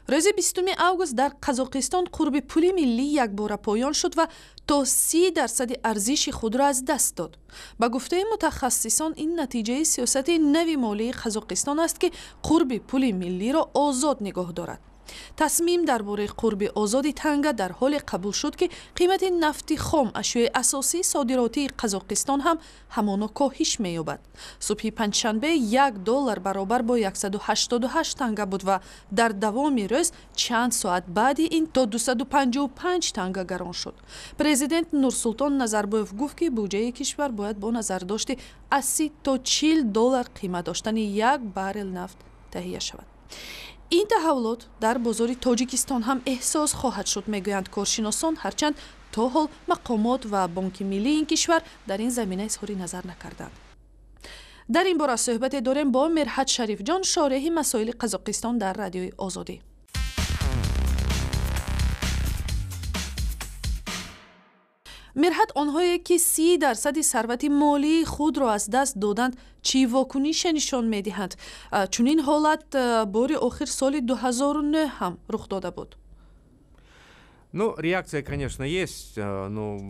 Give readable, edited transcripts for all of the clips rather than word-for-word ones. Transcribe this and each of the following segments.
روز 20 اوگوست در قزاقستان قرب پول ملی یک بار پایان شد و تا 30% ارزش خود را از دست داد. با گفته متخصصان این نتیجه سیاست نوی مالی قزاقستان است که قرب پول ملی را آزاد نگاه دارد. تصمیم درباره قرب آزادی تنگه در حال قبول شد که قیمت نفت خام اشیاء اساسی صادراتی قزاقستان هم همانا کاهش می‌یابد. صبح پنجشنبه $1 برابر با 188 تنگه بود و در دوام روز چند ساعت بعد این تا 255 تنگه گران شد. پرزیدنت نورسولطان نظربایف گفت که بودجه کشور باید با نظر داشته از 30 تا $40 قیمت داشتن یک بارل نفت تهیه شود. این تحولات در بازار تاجیکستان هم احساس خواهد شد میگویند کارشناسان، هرچند تا حال مقامات و بانک ملی این کشور در این زمینه اظهار نظر نکردند. در این باره صحبت داریم با مرحت شریف جان، شارح مسائل قزاقستان در رادیوی آزادی. مرحت، آنهایی که 30% ثروت مالی خود را از دست دادند چی واکنش نشان می‌دهند؟ چون این حالت بار آخر سال 2009 هم رخ داده بود. реакция, конечно, есть, но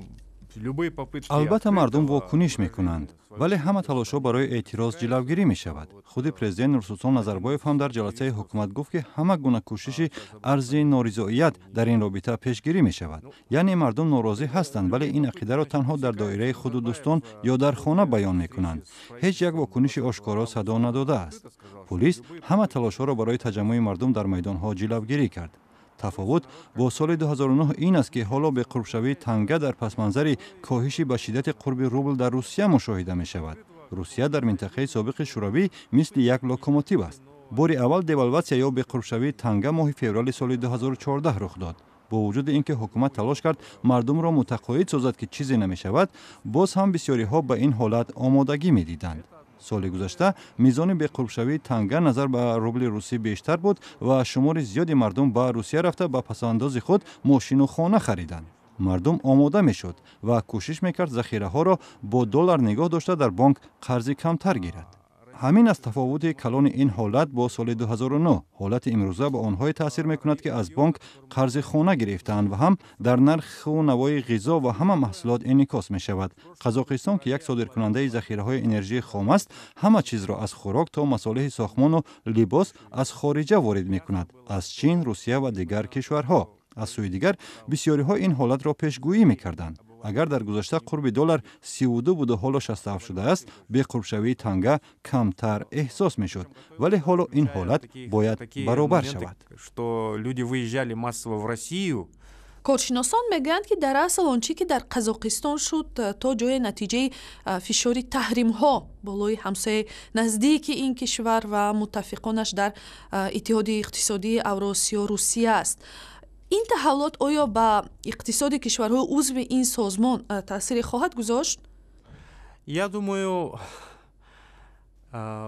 любые попытки. البته مردم واکنش میکنند، ولی همه تلاش‌ها برای اعتراض جلوگیری می شود. خود پرزیدنت نورسولطان نظربایف هم در جلسه حکومت گفت که همه گونه کوشش ارضی نارضایت در این رابطه پیشگیری می شود. یعنی مردم ناراضی هستند ولی این عقیده را تنها در دایره خود و دوستان یا در خانه بیان می کنند. هیچ یک واکنش آشکارا صدا نداده است. پلیس همه تلاش‌ها را برای تجمع مردم در میدان‌ها جلوگیری کرد. تفاوت با سال 2009 این است که حالا به قرب شوی تنگه در پس منظر کاهش به شدت قرب روبل در روسیه مشاهده می شود. روسیه در منطقه سابق شوروی مثل یک لوکوموتیو است. بار اول دیوالواسیا یا به قرب شوی تنگه ماه فوریه سال 2014 رخ داد. با وجود اینکه حکومت تلاش کرد مردم را متقاعد سازد که چیزی نمی شود، باز هم بسیاری ها به این حالت آمادگی می دیدند. سال گذشته میزان به قرب شوی تنگه نظر به روبل روسی بیشتر بود و شمار زیادی مردم به روسیه رفته به پسنداز خود ماشین و خانه خریدند. مردم آماده میشد و کوشش میکرد ذخیره ها را با دلار نگاه داشته در بانک قرض کمتر گیرد. همین از تفاوت کلان این حالت با سال 2009. حالت امروزه به آنهای تاثیر میکند که از بانک قرض خانه گرفتند و هم در نرخ و نوای غذا و همه محصولات انعکاس می شود. قزاقستان که یک صادرکننده ذخیره های انرژی خام است، همه چیز را از خوراک تا مصالح ساختمان و لباس از خارجه وارد میکند، از چین، روسیه و دیگر کشورها. از سوی دیگر بسیاری ها این حالت را پیشگویی میکردند. اگر در گذشته قرب دلار 32 بود و حالا 67 شده است، به قرب شوی تنگه کمتر احساس می شد، ولی حالا این حالت باید برابر شود. کارشناسان میگویند که در اصل آنچه که در قزاقستان شد تا جای نتیجه فشار تحریم ها بالای همسایه نزدیک این کشور و متفقانش در اتحاد اقتصادی اوراسیا روسیه است. این تحولات آیا به اقتصاد کشورهای عضو این سازمان تأثیر خواهد گذاشت؟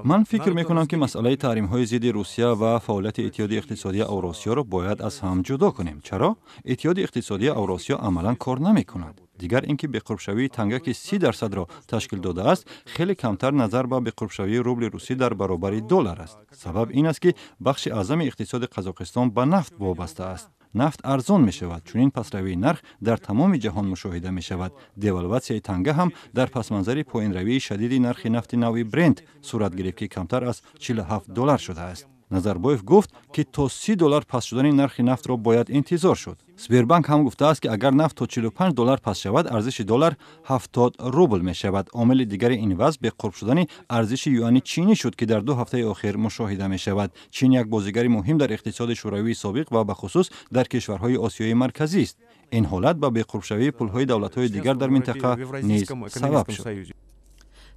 من فکر میکنم که مسئله تحریم های ضد روسیه و فعالیت اتحاد اقتصادی اوراسیا را باید از هم جدا کنیم. چرا؟ اتحاد اقتصادی اوراسیا عملا کار نمی کند. دیگر اینکه به قرب شوی تنگه که 30% را تشکیل داده است، خیلی کمتر نظر به قرب شوی روبل روسی در برابر دلار است. سبب این است که بخش اعظم اقتصاد قزاقستان به نفت وابسته است. نفت ارزان می شود، چون این پسروی نرخ در تمام جهان مشاهده می شود. دیوالواسیای تنگه هم در پس منظر پایین روی شدید نرخ نفت نوی برنت صورت گرفت که کمتر از $47 شده است. نظربایف گفت که تا $30 پس شدن نرخ نفت را باید انتظار شد. سبربانک هم گفته است که اگر نفت تا $45 پس شود، ارزش دلار 70 روبل می شود. عامل دیگر این وضع به قرب شدن ارزش یوان چینی شد که در 2 هفته اخیر مشاهده می شود. چین یک بازیگر مهم در اقتصاد شوروی سابق و به خصوص در کشورهای آسیای مرکزی است. این حالت به قرب شوی پولهای دولت‌های دیگر در منطقه نیز سبب شد.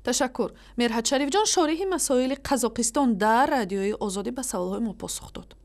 تشکر. مرحت شریف جان، شارح مسائل قزاقستان در رادیوی آزادی به سوالهای ما پاسخ داد.